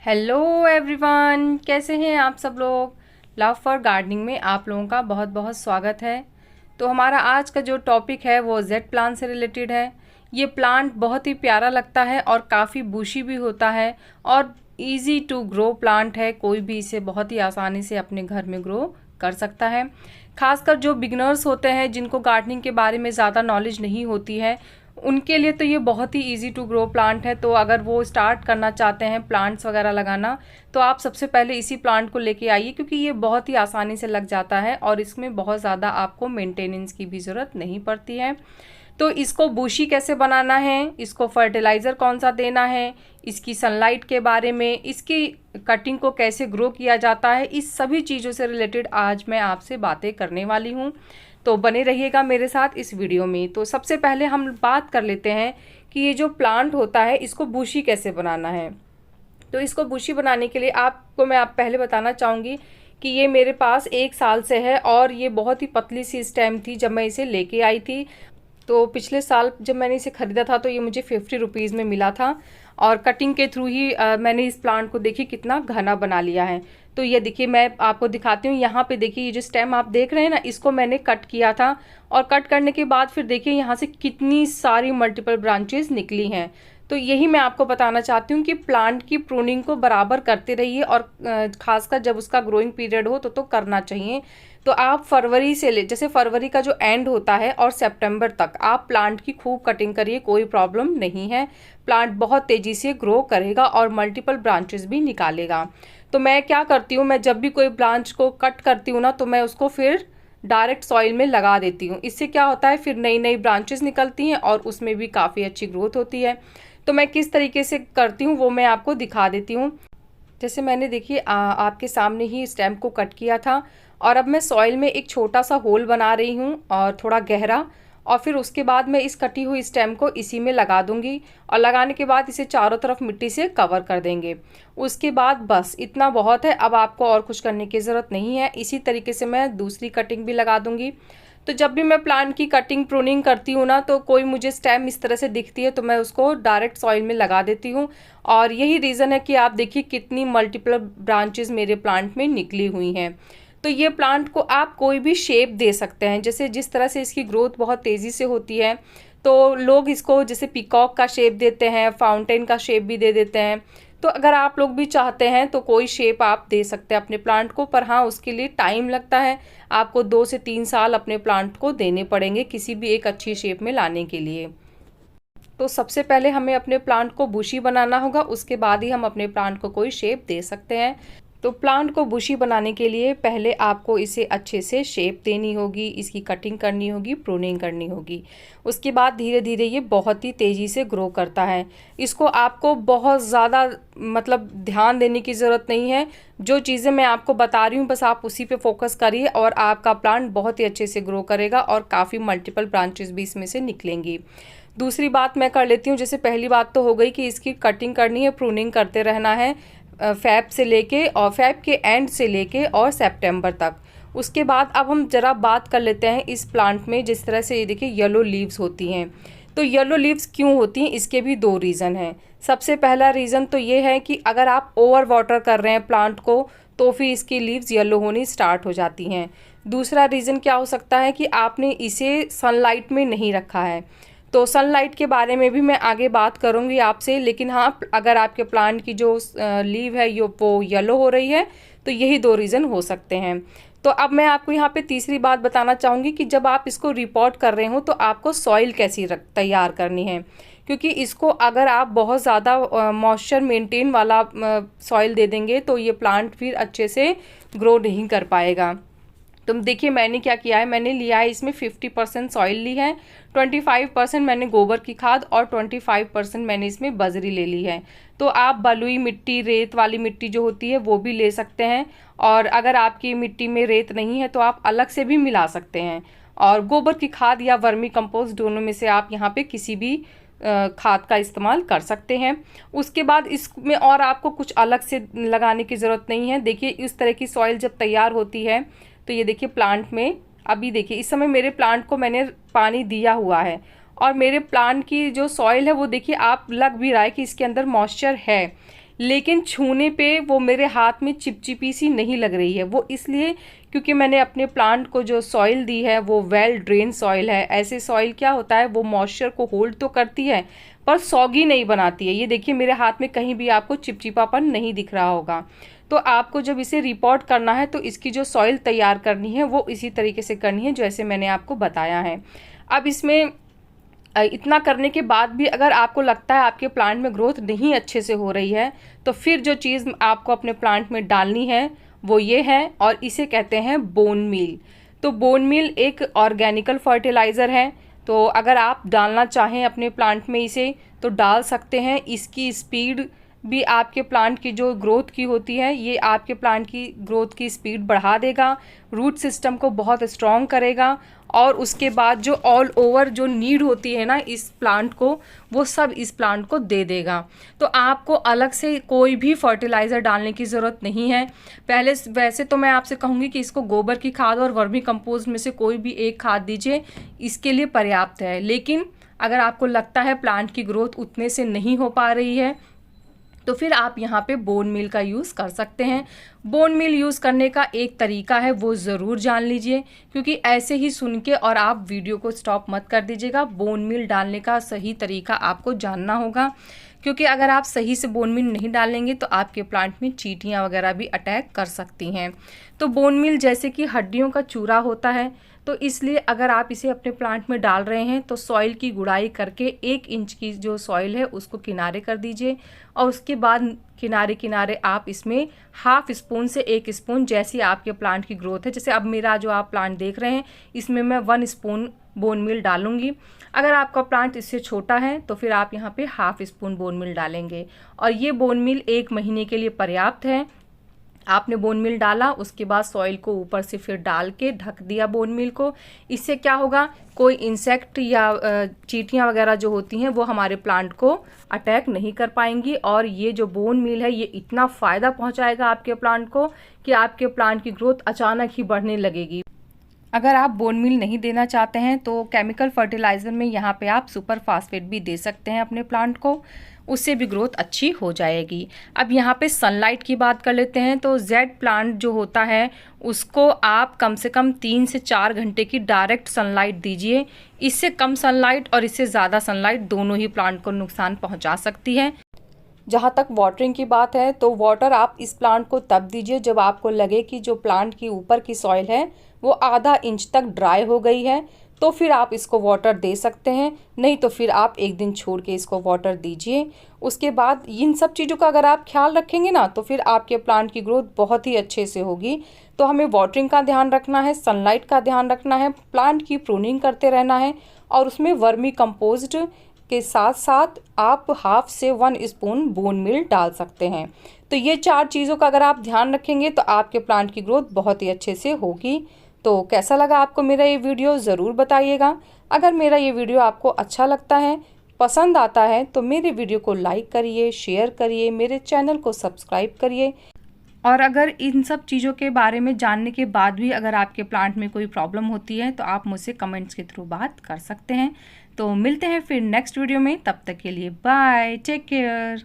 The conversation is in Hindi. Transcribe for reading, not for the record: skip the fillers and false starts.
हेलो एवरीवन, कैसे हैं आप सब लोग। लव फॉर गार्डनिंग में आप लोगों का बहुत बहुत स्वागत है। तो हमारा आज का जो टॉपिक है वो जेड प्लांट से रिलेटेड है। ये प्लांट बहुत ही प्यारा लगता है और काफ़ी बुशी भी होता है और इजी टू ग्रो प्लांट है। कोई भी इसे बहुत ही आसानी से अपने घर में ग्रो कर सकता है। खासकर जो बिगनर्स होते हैं, जिनको गार्डनिंग के बारे में ज़्यादा नॉलेज नहीं होती है, उनके लिए तो ये बहुत ही इजी टू ग्रो प्लांट है। तो अगर वो स्टार्ट करना चाहते हैं प्लांट्स वगैरह लगाना, तो आप सबसे पहले इसी प्लांट को लेके आइए, क्योंकि ये बहुत ही आसानी से लग जाता है और इसमें बहुत ज़्यादा आपको मेंटेनेंस की भी ज़रूरत नहीं पड़ती है। तो इसको बुशी कैसे बनाना है, इसको फर्टिलाइज़र कौन सा देना है, इसकी सनलाइट के बारे में, इसकी कटिंग को कैसे ग्रो किया जाता है, इस सभी चीज़ों से रिलेटेड आज मैं आपसे बातें करने वाली हूँ। तो बने रहिएगा मेरे साथ इस वीडियो में। तो सबसे पहले हम बात कर लेते हैं कि ये जो प्लांट होता है इसको बुशी कैसे बनाना है। तो इसको बुशी बनाने के लिए आपको मैं पहले बताना चाहूँगी कि ये मेरे पास 1 साल से है और ये बहुत ही पतली सी स्टेम थी जब मैं इसे लेके आई थी। तो पिछले साल जब मैंने इसे ख़रीदा था तो ये मुझे 50 रुपीज़ में मिला था और कटिंग के थ्रू ही मैंने इस प्लांट को देखिए कितना घना बना लिया है। तो ये देखिए मैं आपको दिखाती हूँ। यहाँ पे देखिए ये जो स्टेम आप देख रहे हैं ना, इसको मैंने कट किया था और कट करने के बाद फिर देखिए यहाँ से कितनी सारी मल्टीपल ब्रांचेस निकली हैं। तो यही मैं आपको बताना चाहती हूँ कि प्लांट की प्रूनिंग को बराबर करते रहिए और खासकर जब उसका ग्रोइंग पीरियड हो तो करना चाहिए। तो आप फरवरी से जैसे फरवरी का जो एंड होता है और सितंबर तक आप प्लांट की खूब कटिंग करिए, कोई प्रॉब्लम नहीं है। प्लांट बहुत तेज़ी से ग्रो करेगा और मल्टीपल ब्रांचेस भी निकालेगा। तो मैं क्या करती हूँ, मैं जब भी कोई ब्रांच को कट करती हूँ ना, तो मैं उसको फिर डायरेक्ट सॉइल में लगा देती हूँ। इससे क्या होता है, फिर नई नई ब्रांचेस निकलती हैं और उसमें भी काफ़ी अच्छी ग्रोथ होती है। तो मैं किस तरीके से करती हूँ वो मैं आपको दिखा देती हूँ। जैसे मैंने देखिए आपके सामने ही स्टेम को कट किया था और अब मैं सॉइल में एक छोटा सा होल बना रही हूँ और थोड़ा गहरा, और फिर उसके बाद मैं इस कटी हुई स्टेम को इसी में लगा दूंगी और लगाने के बाद इसे चारों तरफ मिट्टी से कवर कर देंगे। उसके बाद बस इतना बहुत है, अब आपको और कुछ करने की ज़रूरत नहीं है। इसी तरीके से मैं दूसरी कटिंग भी लगा दूंगी। तो जब भी मैं प्लांट की कटिंग प्रूनिंग करती हूँ ना, तो कोई मुझे स्टेम इस तरह से दिखती है तो मैं उसको डायरेक्ट सॉइल में लगा देती हूँ। और यही रीज़न है कि आप देखिए कितनी मल्टीपल ब्रांचेस मेरे प्लांट में निकली हुई हैं। तो ये प्लांट को आप कोई भी शेप दे सकते हैं, जैसे जिस तरह से इसकी ग्रोथ बहुत तेज़ी से होती है तो लोग इसको जैसे पीकॉक का शेप देते हैं, फाउंटेन का शेप भी दे देते हैं। तो अगर आप लोग भी चाहते हैं तो कोई शेप आप दे सकते हैं अपने प्लांट को, पर हाँ उसके लिए टाइम लगता है। आपको 2 से 3 साल अपने प्लांट को देने पड़ेंगे किसी भी एक अच्छी शेप में लाने के लिए। तो सबसे पहले हमें अपने प्लांट को बुशी बनाना होगा, उसके बाद ही हम अपने प्लांट को कोई शेप दे सकते हैं। तो प्लांट को बुशी बनाने के लिए पहले आपको इसे अच्छे से शेप देनी होगी, इसकी कटिंग करनी होगी, प्रूनिंग करनी होगी। उसके बाद धीरे धीरे ये बहुत ही तेज़ी से ग्रो करता है। इसको आपको बहुत ज़्यादा ध्यान देने की ज़रूरत नहीं है। जो चीज़ें मैं आपको बता रही हूँ बस आप उसी पे फोकस करिए और आपका प्लांट बहुत ही अच्छे से ग्रो करेगा और काफ़ी मल्टीपल ब्रांचेस भी इसमें से निकलेंगी। दूसरी बात मैं कर लेती हूँ। जैसे पहली बात तो हो गई कि इसकी कटिंग करनी है, प्रूनिंग करते रहना है फ़ैब से लेके और फ़ैब के एंड से लेके और सितंबर तक। उसके बाद अब हम ज़रा बात कर लेते हैं इस प्लांट में। जिस तरह से ये देखिए येलो लीव्स होती हैं, तो येलो लीव्स क्यों होती हैं, इसके भी 2 रीज़न हैं। सबसे पहला रीज़न तो ये है कि अगर आप ओवर वाटर कर रहे हैं प्लांट को तो फिर इसकी लीव्स येलो होनी स्टार्ट हो जाती हैं। दूसरा रीज़न क्या हो सकता है कि आपने इसे सनलाइट में नहीं रखा है। तो सनलाइट के बारे में भी मैं आगे बात करूंगी आपसे, लेकिन हाँ अगर आपके प्लांट की जो लीव है वो येलो हो रही है तो यही 2 रीज़न हो सकते हैं। तो अब मैं आपको यहाँ पे तीसरी बात बताना चाहूँगी कि जब आप इसको रिपोर्ट कर रहे हो तो आपको सॉइल कैसी तैयार करनी है, क्योंकि इसको अगर आप बहुत ज़्यादा मॉइस्चर मेंटेन वाला सॉइल दे देंगे तो ये प्लांट फिर अच्छे से ग्रो नहीं कर पाएगा। तो देखिए मैंने क्या किया है, मैंने लिया है इसमें 50% सॉइल ली है, 25% मैंने गोबर की खाद और 25% मैंने इसमें बजरी ले ली है। तो आप बलुई मिट्टी, रेत वाली मिट्टी जो होती है वो भी ले सकते हैं, और अगर आपकी मिट्टी में रेत नहीं है तो आप अलग से भी मिला सकते हैं। और गोबर की खाद या वर्मी कंपोस्ट दोनों में से आप यहाँ पे किसी भी खाद का इस्तेमाल कर सकते हैं। उसके बाद इसमें और आपको कुछ अलग से लगाने की ज़रूरत नहीं है। देखिए इस तरह की सॉइल जब तैयार होती है तो ये देखिए प्लांट में अभी देखिए इस समय मेरे प्लांट को मैंने पानी दिया हुआ है और मेरे प्लांट की जो सॉइल है वो देखिए आप लग भी रहा है कि इसके अंदर मॉइस्चर है। लेकिन छूने पे वो मेरे हाथ में चिपचिपी सी नहीं लग रही है। वो इसलिए क्योंकि मैंने अपने प्लांट को जो सॉइल दी है वो वेल ड्रेन सॉइल है। ऐसे सॉइल क्या होता है, वो मॉइस्चर को होल्ड तो करती है पर सॉगी नहीं बनाती है। ये देखिए मेरे हाथ में कहीं भी आपको चिपचिपापन नहीं दिख रहा होगा। तो आपको जब इसे रिपोर्ट करना है तो इसकी जो सॉइल तैयार करनी है वो इसी तरीके से करनी है जैसे मैंने आपको बताया है। अब इसमें इतना करने के बाद भी अगर आपको लगता है आपके प्लांट में ग्रोथ नहीं अच्छे से हो रही है तो फिर जो चीज़ आपको अपने प्लांट में डालनी है वो ये है, और इसे कहते हैं बोन मील। तो बोन मील एक ऑर्गेनिकल फर्टिलाइज़र है। तो अगर आप डालना चाहें अपने प्लांट में इसे तो डाल सकते हैं। इसकी स्पीड भी आपके प्लांट की जो ग्रोथ की होती है, ये आपके प्लांट की ग्रोथ की स्पीड बढ़ा देगा, रूट सिस्टम को बहुत स्ट्रॉन्ग करेगा, और उसके बाद जो ऑल ओवर जो नीड होती है ना इस प्लांट को, वो सब इस प्लांट को दे देगा। तो आपको अलग से कोई भी फर्टिलाइज़र डालने की ज़रूरत नहीं है। पहले वैसे तो मैं आपसे कहूँगी कि इसको गोबर की खाद और वर्मी कंपोस्ट में से कोई भी एक खाद दीजिए, इसके लिए पर्याप्त है। लेकिन अगर आपको लगता है प्लांट की ग्रोथ उतने से नहीं हो पा रही है तो फिर आप यहाँ पे बोन मील का यूज़ कर सकते हैं। बोन मील यूज़ करने का एक तरीका है, वो ज़रूर जान लीजिए, क्योंकि ऐसे ही सुन के और आप वीडियो को स्टॉप मत कर दीजिएगा। बोन मील डालने का सही तरीका आपको जानना होगा, क्योंकि अगर आप सही से बोन मील नहीं डालेंगे तो आपके प्लांट में चींटियाँ वगैरह भी अटैक कर सकती हैं। तो बोन मील जैसे कि हड्डियों का चूरा होता है, तो इसलिए अगर आप इसे अपने प्लांट में डाल रहे हैं तो सॉइल की गुड़ाई करके 1 इंच की जो सॉइल है उसको किनारे कर दीजिए, और उसके बाद किनारे किनारे आप इसमें हाफ स्पून से 1 स्पून, जैसी आपके प्लांट की ग्रोथ है, जैसे अब मेरा जो आप प्लांट देख रहे हैं इसमें मैं 1 स्पून बोन मील डालूंगी। अगर आपका प्लांट इससे छोटा है तो फिर आप यहाँ पे हाफ स्पून बोन मील डालेंगे, और ये बोन मील 1 महीने के लिए पर्याप्त है। आपने बोन मील डाला, उसके बाद सॉइल को ऊपर से फिर डाल के ढक दिया बोन मील को। इससे क्या होगा, कोई इंसेक्ट या चींटियाँ वगैरह जो होती हैं वो हमारे प्लांट को अटैक नहीं कर पाएंगी। और ये जो बोन मील है ये इतना फ़ायदा पहुंचाएगा आपके प्लांट को कि आपके प्लांट की ग्रोथ अचानक ही बढ़ने लगेगी। अगर आप बोन मील नहीं देना चाहते हैं तो केमिकल फर्टिलाइज़र में यहाँ पे आप सुपर फास्फेट भी दे सकते हैं अपने प्लांट को, उससे भी ग्रोथ अच्छी हो जाएगी। अब यहाँ पे सनलाइट की बात कर लेते हैं। तो जेड प्लांट जो होता है उसको आप कम से कम 3 से 4 घंटे की डायरेक्ट सनलाइट दीजिए। इससे कम सनलाइट और इससे ज़्यादा सनलाइट दोनों ही प्लांट को नुकसान पहुँचा सकती है। जहाँ तक वाटरिंग की बात है तो वाटर आप इस प्लांट को तब दीजिए जब आपको लगे कि जो प्लांट की ऊपर की सॉइल है वो आधा इंच तक ड्राई हो गई है, तो फिर आप इसको वाटर दे सकते हैं। नहीं तो फिर आप 1 दिन छोड़ के इसको वाटर दीजिए। उसके बाद इन सब चीज़ों का अगर आप ख्याल रखेंगे ना तो फिर आपके प्लांट की ग्रोथ बहुत ही अच्छे से होगी। तो हमें वाटरिंग का ध्यान रखना है, सनलाइट का ध्यान रखना है, प्लांट की प्रूनिंग करते रहना है, और उसमें वर्मी कंपोस्ट के साथ साथ आप हाफ से 1 स्पून बोन मील डाल सकते हैं। तो ये 4 चीज़ों का अगर आप ध्यान रखेंगे तो आपके प्लांट की ग्रोथ बहुत ही अच्छे से होगी। तो कैसा लगा आपको मेरा ये वीडियो, ज़रूर बताइएगा। अगर मेरा ये वीडियो आपको अच्छा लगता है, पसंद आता है, तो मेरे वीडियो को लाइक करिए, शेयर करिए, मेरे चैनल को सब्सक्राइब करिए। और अगर इन सब चीज़ों के बारे में जानने के बाद भी अगर आपके प्लांट में कोई प्रॉब्लम होती है तो आप मुझसे कमेंट्स के थ्रू बात कर सकते हैं। तो मिलते हैं फिर नेक्स्ट वीडियो में, तब तक के लिए बाय, टेक केयर।